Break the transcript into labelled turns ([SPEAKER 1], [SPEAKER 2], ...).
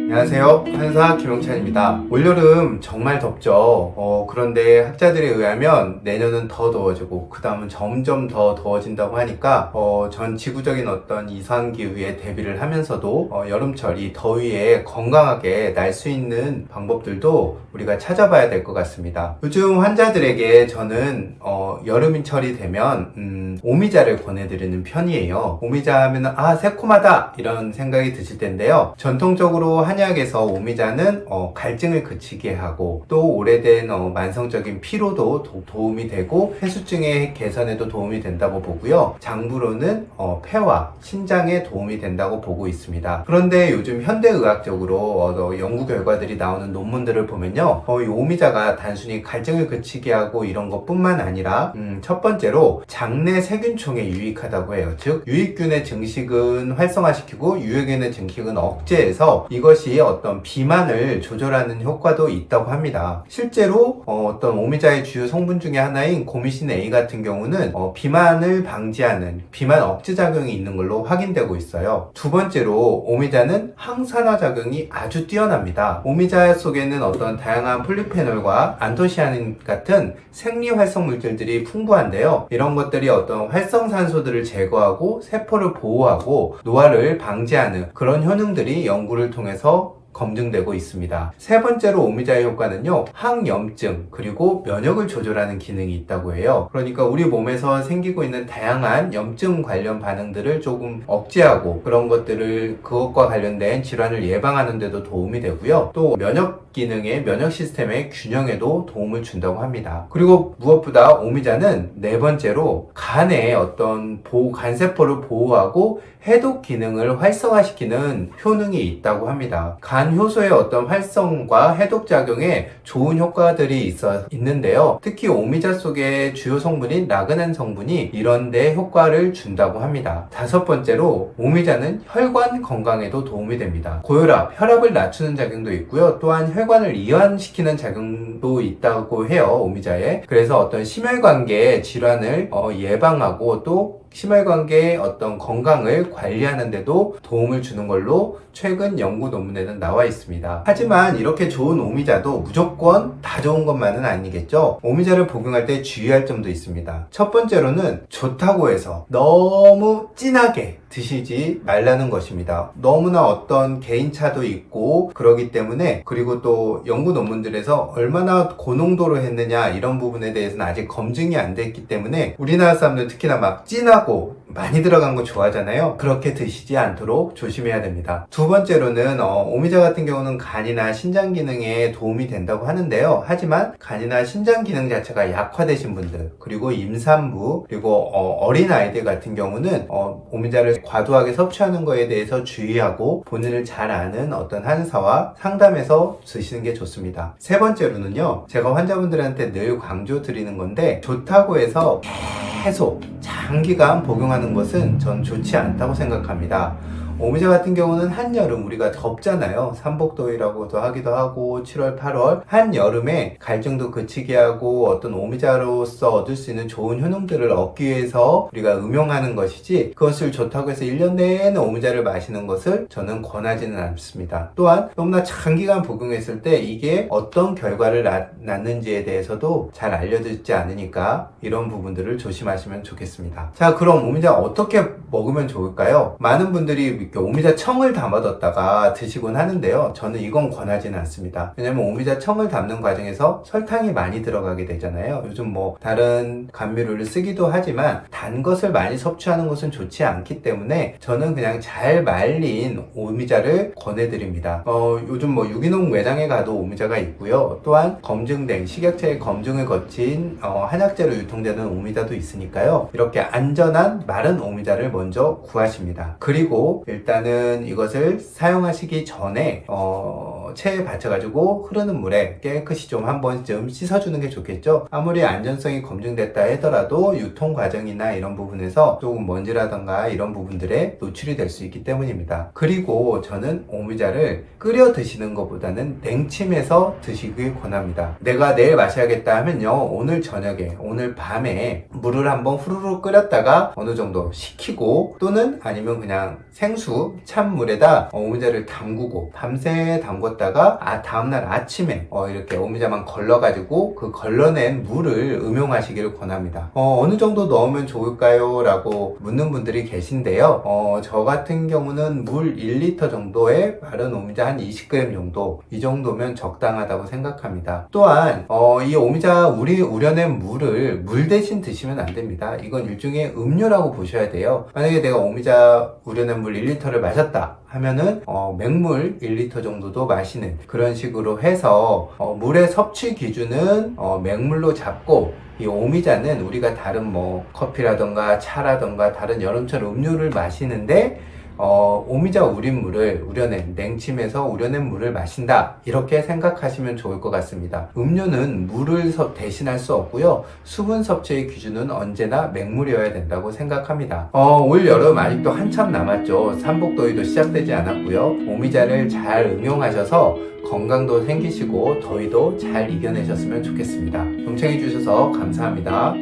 [SPEAKER 1] 안녕하세요. 한사 김용찬입니다. 올여름 정말 덥죠. 그런데 학자들에 의하면 내년은 더 더워지고 그 다음은 점점 더 더워진다고 하니까 전 지구적인 어떤 이상기후에 대비를 하면서도 여름철 이 더위에 건강하게 날 수 있는 방법들도 우리가 찾아봐야 될 것 같습니다. 요즘 환자들에게 저는 여름철이 되면 오미자를 권해드리는 편이에요. 오미자 하면 새콤하다 이런 생각이 드실 텐데요. 전통적으로 한약에서 오미자는 갈증을 그치게 하고 또 오래된 만성적인 피로도 도움이 되고 폐수증의 개선에도 도움이 된다고 보고요. 장부로는 폐와 신장에 도움이 된다고 보고 있습니다. 그런데 요즘 현대의학적으로 연구 결과들이 나오는 논문들을 보면요, 이 오미자가 단순히 갈증을 그치게 하고 이런 것뿐만 아니라 첫 번째로 장내 세균총에 유익하다고 해요. 즉 유익균의 증식은 활성화시키고 유해균의 증식은 억제해서 이것이 어떤 비만을 조절하는 효과도 있다고 합니다. 실제로 어떤 오미자의 주요 성분 중에 하나인 고미신 A 같은 경우는 비만을 방지하는 비만 억제 작용이 있는 걸로 확인되고 있어요. 두 번째로 오미자는 항산화 작용이 아주 뛰어납니다. 오미자 속에는 어떤 다양한 폴리페놀과 안토시아닌 같은 생리활성 물질들이 풍부한데요. 이런 것들이 어떤 활성산소들을 제거하고 세포를 보호하고 노화를 방지하는 그런 효능들이 연구를 통해서 검증되고 있습니다. 세 번째로 오미자의 효과는요, 항염증 그리고 면역을 조절하는 기능이 있다고 해요. 그러니까 우리 몸에서 생기고 있는 다양한 염증 관련 반응들을 조금 억제하고 그런 것들을 그것과 관련된 질환을 예방하는 데도 도움이 되고요. 또 면역 기능의 면역 시스템의 균형에도 도움을 준다고 합니다. 그리고 무엇보다 오미자는 네 번째로 간의 어떤 간세포를 보호하고 해독 기능을 활성화시키는 효능이 있다고 합니다. 간 효소의 어떤 활성과 해독 작용에 좋은 효과들이 있는데요. 특히 오미자 속의 주요 성분인 라그난 성분이 이런 데 효과를 준다고 합니다. 다섯 번째로 오미자는 혈관 건강에도 도움이 됩니다. 고혈압, 혈압을 낮추는 작용도 있고요. 또한 혈관을 이완시키는 작용도 있다고 해요. 오미자에. 그래서 어떤 심혈관계 질환을 예방하고 또 심혈관계의 어떤 건강을 관리하는 데도 도움을 주는 걸로 최근 연구 논문에는 나와 있습니다. 하지만 이렇게 좋은 오미자도 무조건 다 좋은 것만은 아니겠죠? 오미자를 복용할 때 주의할 점도 있습니다. 첫 번째로는 좋다고 해서 너무 진하게 드시지 말라는 것입니다. 너무나 어떤 개인차도 있고 그러기 때문에, 그리고 또 연구 논문들에서 얼마나 고농도로 했느냐 이런 부분에 대해서는 아직 검증이 안 됐기 때문에 우리나라 사람들 특히나 막 진하고 많이 들어간 거 좋아하잖아요. 그렇게 드시지 않도록 조심해야 됩니다. 두 번째로는 오미자 같은 경우는 간이나 신장 기능에 도움이 된다고 하는데요. 하지만 간이나 신장 기능 자체가 약화되신 분들, 그리고 임산부, 그리고 어린 아이들 같은 경우는 오미자를 과도하게 섭취하는 거에 대해서 주의하고 본인을 잘 아는 어떤 한의사와 상담해서 드시는 게 좋습니다. 세 번째로는요, 제가 환자분들한테 늘 강조 드리는 건데, 좋다고 해서 계속 장기간 복용하는 것은 전 좋지 않다고 생각합니다. 오미자 같은 경우는 한여름 우리가 덥잖아요. 삼복더위라고도 하기도 하고 7월, 8월 한여름에 갈증도 그치게 하고 어떤 오미자로서 얻을 수 있는 좋은 효능들을 얻기 위해서 우리가 음용하는 것이지, 그것을 좋다고 해서 1년 내내 오미자를 마시는 것을 저는 권하지는 않습니다. 또한 너무나 장기간 복용했을 때 이게 어떤 결과를 낳는지에 대해서도 잘 알려지지 않으니까 이런 부분들을 조심하시면 좋겠습니다. 자, 그럼 오미자 어떻게 먹으면 좋을까요? 많은 분들이 오미자 청을 담아뒀다가 드시곤 하는데요. 저는 이건 권하지는 않습니다. 왜냐면 오미자 청을 담는 과정에서 설탕이 많이 들어가게 되잖아요. 요즘 뭐 다른 감미료를 쓰기도 하지만 단 것을 많이 섭취하는 것은 좋지 않기 때문에 저는 그냥 잘 말린 오미자를 권해드립니다. 요즘 뭐 유기농 매장에 가도 오미자가 있고요. 또한 검증된 식약처의 검증을 거친 한약재로 유통되는 오미자도 있으니까요. 이렇게 안전한 마른 오미자를 먼저 구하십니다. 그리고 일단은 이것을 사용하시기 전에 체에 받쳐가지고 흐르는 물에 깨끗이 좀 한 번쯤 씻어주는 게 좋겠죠. 아무리 안전성이 검증됐다 하더라도 유통 과정이나 이런 부분에서 조금 먼지라던가 이런 부분들에 노출이 될 수 있기 때문입니다. 그리고 저는 오미자를 끓여 드시는 것보다는 냉침해서 드시길 권합니다. 내가 내일 마셔야겠다 하면요, 오늘 저녁에, 오늘 밤에 물을 한번 후루룩 끓였다가 어느 정도 식히고, 또는 아니면 그냥 생수 해수 찬물에다 오미자를 담그고 밤새 담궜다가 다음날 아침에 이렇게 오미자만 걸러가지고 그 걸러낸 물을 음용하시기를 권합니다. 어느 정도 넣으면 좋을까요? 라고 묻는 분들이 계신데요. 저 같은 경우는 물 1리터 정도에 마른 오미자 한 20g 정도, 이 정도면 적당하다고 생각합니다. 또한 이 오미자 우려낸 물을 물 대신 드시면 안 됩니다. 이건 일종의 음료라고 보셔야 돼요. 만약에 내가 오미자 우려낸 물 1리터를 마셨다 하면은 맹물 1리터 정도도 마시는 그런 식으로 해서 물의 섭취 기준은 맹물로 잡고, 이 오미자는 우리가 다른 커피라던가 차라던가 다른 여름철 음료를 마시는데 오미자 우려낸 냉침해서 우려낸 물을 마신다, 이렇게 생각하시면 좋을 것 같습니다. 음료는 물을 대신할 수 없고요. 수분 섭취의 기준은 언제나 맹물이어야 된다고 생각합니다. 올 여름 아직도 한참 남았죠. 삼복더위도 시작되지 않았고요. 오미자를 잘 응용하셔서 건강도 생기시고 더위도 잘 이겨내셨으면 좋겠습니다. 경청해 주셔서 감사합니다.